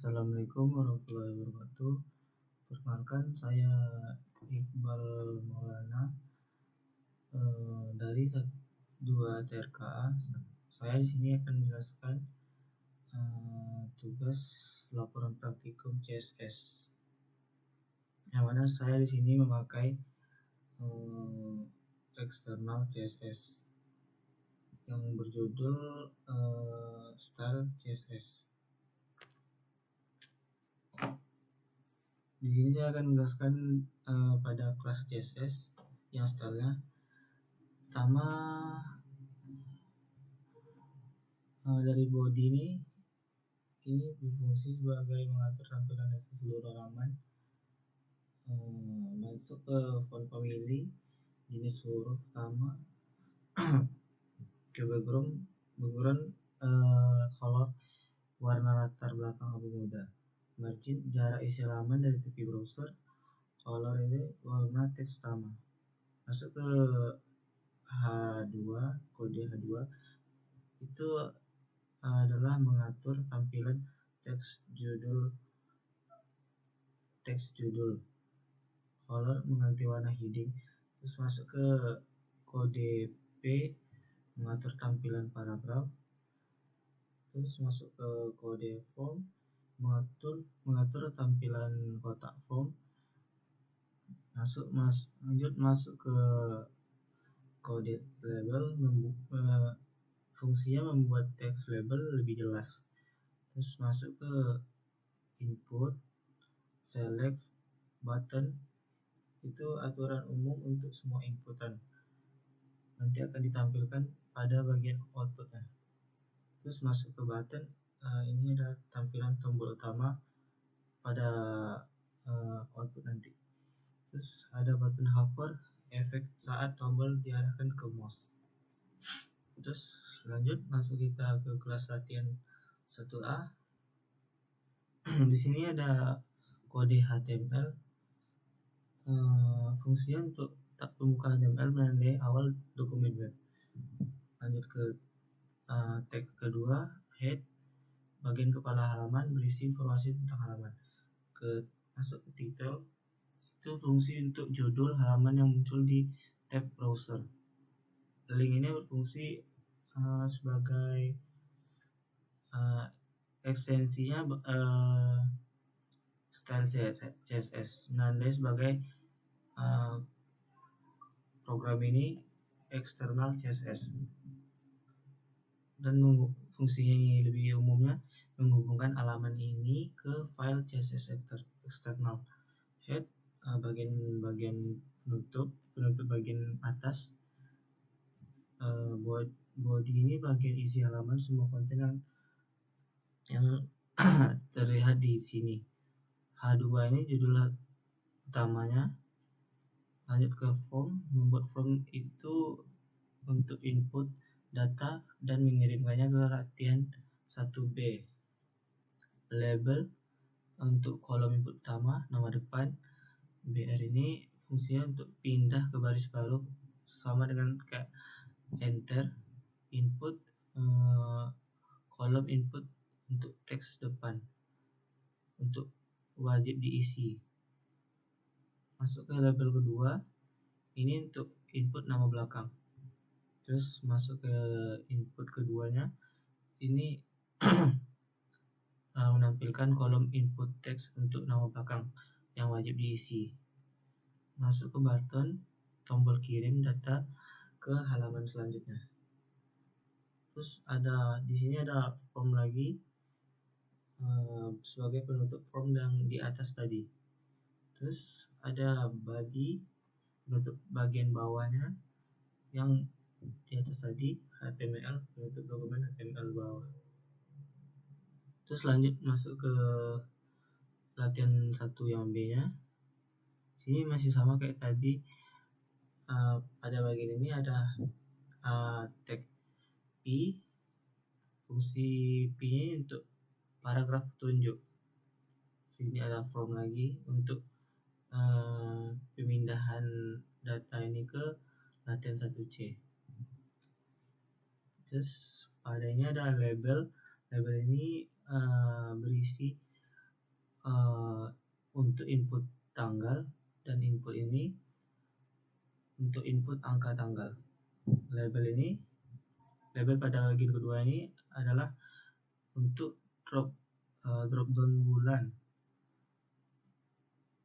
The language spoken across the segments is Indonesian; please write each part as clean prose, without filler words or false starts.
Assalamualaikum warahmatullahi wabarakatuh. Perkenalkan, saya Iqbal Maulana dari 2 TRKA. Saya di sini akan menjelaskan tugas laporan praktikum CSS. Yang mana saya di sini memakai eksternal CSS yang berjudul style CSS. Di sini saya akan menjelaskan pada kelas CSS yang stylenya. Pertama, dari body ini berfungsi sebagai mengatur tampilan dari seluruh halaman. Masuk ke font family, jenis huruf pertama, ke background color, warna latar belakang abu muda, margin, jarak isi halaman dari TV browser, color ini warna teks utama. Masuk ke H2, kode H2 itu adalah mengatur tampilan teks judul, color mengganti warna heading. Terus masuk ke kode P, mengatur tampilan paragraf. Terus masuk ke kode form, mengatur tampilan kotak form. Lanjut masuk ke kode label, fungsinya membuat teks label lebih jelas. Terus masuk ke input, select, button, itu aturan umum untuk semua inputan, nanti akan ditampilkan pada bagian outputnya. Terus masuk ke button, ini adalah tampilan tombol utama pada output nanti. Terus ada button hover, efek saat tombol diarahkan ke mouse. Terus lanjut masuk kita ke kelas latihan 1A. Di sini ada kode HTML. Fungsinya untuk pembuka HTML menandai awal dokumen web. Lanjut ke tag kedua, head, bagian kepala halaman berisi informasi tentang halaman. Masuk ke title, itu fungsi untuk judul halaman yang muncul di tab browser. Link ini berfungsi sebagai ekstensinya style CSS, menandai sebagai program ini eksternal CSS. Dan fungsinya lebih umumnya menghubungkan halaman ini ke file CSS eksternal. Head, bagian penutup bagian atas. Body ini bagian isi halaman, semua konten yang terlihat di sini. H2 ini judul utamanya. Lanjut ke form, membuat form itu untuk input data dan mengirimkannya ke latihan 1B. Label untuk kolom input utama, nama depan. BR ini fungsinya untuk pindah ke baris baru, sama dengan kayak enter. Input, kolom input untuk teks depan, untuk wajib diisi. Masuk ke label kedua, ini untuk input nama belakang. Terus masuk ke input keduanya, ini menampilkan kolom input teks untuk nama belakang yang wajib diisi. Masuk ke button, tombol kirim data ke halaman selanjutnya. Terus di sini ada form lagi sebagai penutup form yang di atas tadi. Terus ada body, penutup bagian bawahnya yang di atas tadi, HTML, penutup dokumen HTML bawah. Terus lanjut masuk ke latihan 1 yang B-nya. Sini masih sama kayak tadi. Pada bagian ini ada tag P. Fungsi P-nya untuk paragraf petunjuk. Sini ada form lagi untuk pemindahan data ini ke latihan 1C. Terus padanya ada label. Label ini berisi untuk input tanggal, dan input ini untuk input angka tanggal. Label pada bagian kedua ini adalah untuk drop down bulan,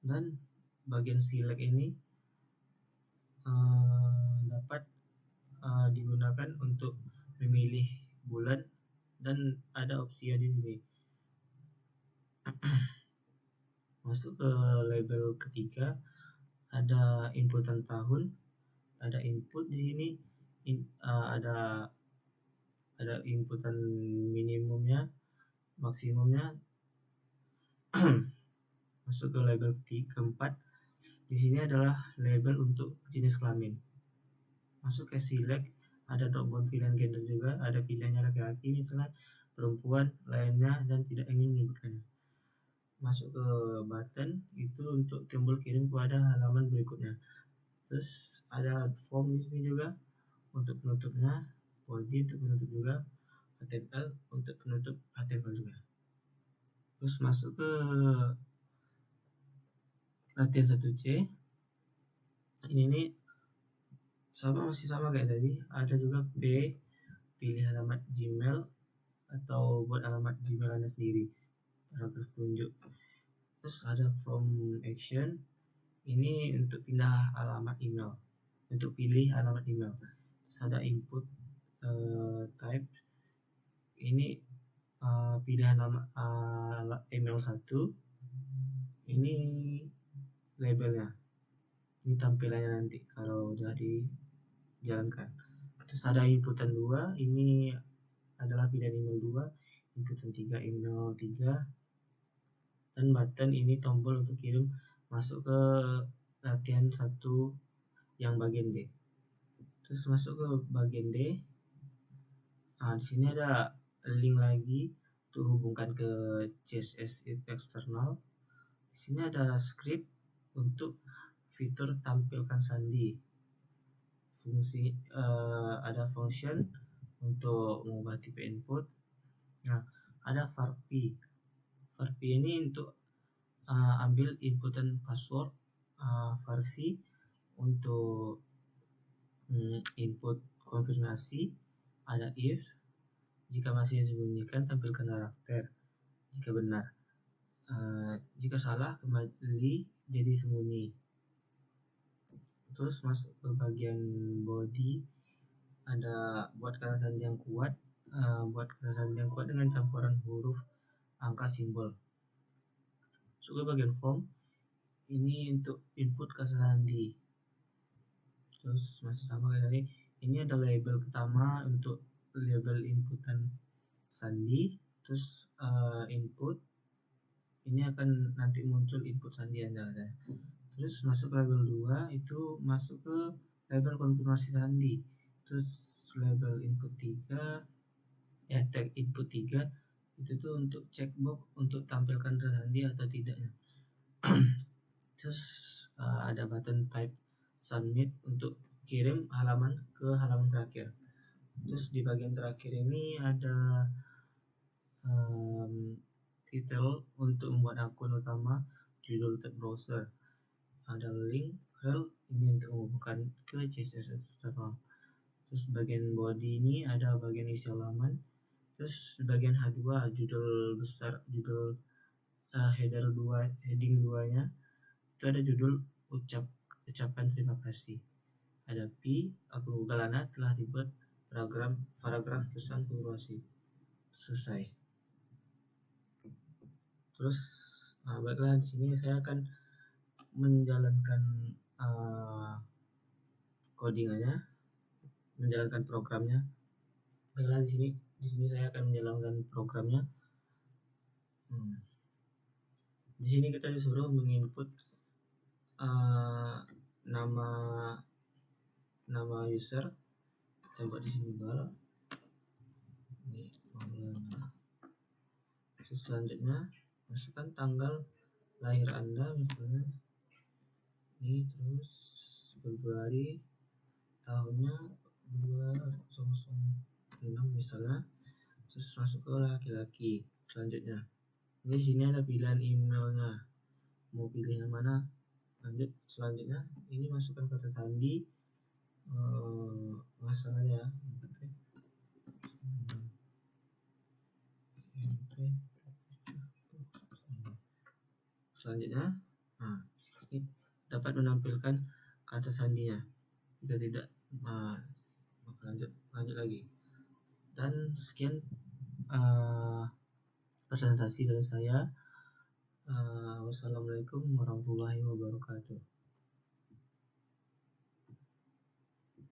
dan bagian select ini dapat digunakan untuk memilih bulan, dan ada opsi di sini. Masuk ke label ketiga, ada inputan tahun, ada input di sini, ada inputan minimumnya, maksimumnya. Masuk ke label keempat, di sini adalah label untuk jenis kelamin. Masuk ke select, ada dropdown pilihan gender juga, ada pilihannya laki-laki misalnya, perempuan lainnya, dan tidak ingin menyebutkannya. Masuk ke button, itu untuk tombol kirim kepada halaman berikutnya. Terus ada form di sini juga untuk penutupnya, body untuk penutup juga, HTML untuk penutup HTML juga. Terus masuk ke latihan 1C. Ini masih sama kayak tadi. Ada juga P, pilih alamat Gmail atau buat alamat Gmail Anda sendiri, paragraf tunjuk. Terus ada from action, ini untuk pindah alamat email, untuk pilih alamat email. Terus ada input type, ini pilihan alamat email 1, ini labelnya, ini tampilannya nanti kalau udah dijalankan. Terus ada inputan 2, ini adalah pilihan email 2, inputan 3 email 3, dan button ini tombol untuk kirim masuk ke latihan 1 yang bagian D. Terus masuk ke bagian D. Di sini ada link lagi untuk hubungkan ke CSS eksternal. Di sini ada script untuk fitur tampilkan sandi. Fungsi ada function untuk mengubah tipe input. Nah, ada varp. Varp ini untuk ambil inputan password, versi untuk input konfirmasi. Ada if, jika masih disembunyikan tampilkan karakter jika benar, jika salah kembali jadi sembunyi. Terus masuk ke bagian body, ada buat kata sandi yang kuat, dengan campuran huruf, angka, simbol. Masuk ke bagian form, ini untuk input kata sandi. Terus masih sama kayak tadi, ini ada label pertama untuk label inputan sandi. Terus input ini akan nanti muncul input sandi Anda. Terus masuk ke label 2, itu masuk ke label konfirmasi sandi. Terus label input 3, tag input 3 itu tuh untuk checkbox untuk tampilkan sandi atau tidaknya. Terus ada button type submit untuk kirim halaman ke halaman terakhir. Terus di bagian terakhir ini ada title untuk membuat akun utama, judul tab browser, ada link help ini untuk menghubungkan ke CSS eksternal. Terus bagian body ini ada bagian isi halaman. Terus bagian H2 judul besar, judul header 2, heading 2 nya itu ada judul ucapan terima kasih. Ada P, akun Google Anda telah dibuat paragraf pesan konfirmasi selesai. Terus baiklah, di sini saya akan menjalankan codingannya, menjalankan programnya. Baiklah, di sini saya akan menjalankan programnya. Di sini kita disuruh menginput nama user. Kita buat di sini bal. Ini terus selanjutnya masukkan tanggal lahir Anda misalnya. Ini terus Februari, tahunnya 2006 misalnya. Terus masuk ke laki-laki. Selanjutnya, di sini ada pilihan emailnya. mau pilih yang mana. Lanjut, selanjutnya ini masukkan kata sandi, masalahnya selanjutnya. Nah, ini dapat menampilkan kata sandinya. Jika tidak, maka lanjut lagi. Dan sekian presentasi dari saya. Wassalamualaikum warahmatullahi wabarakatuh.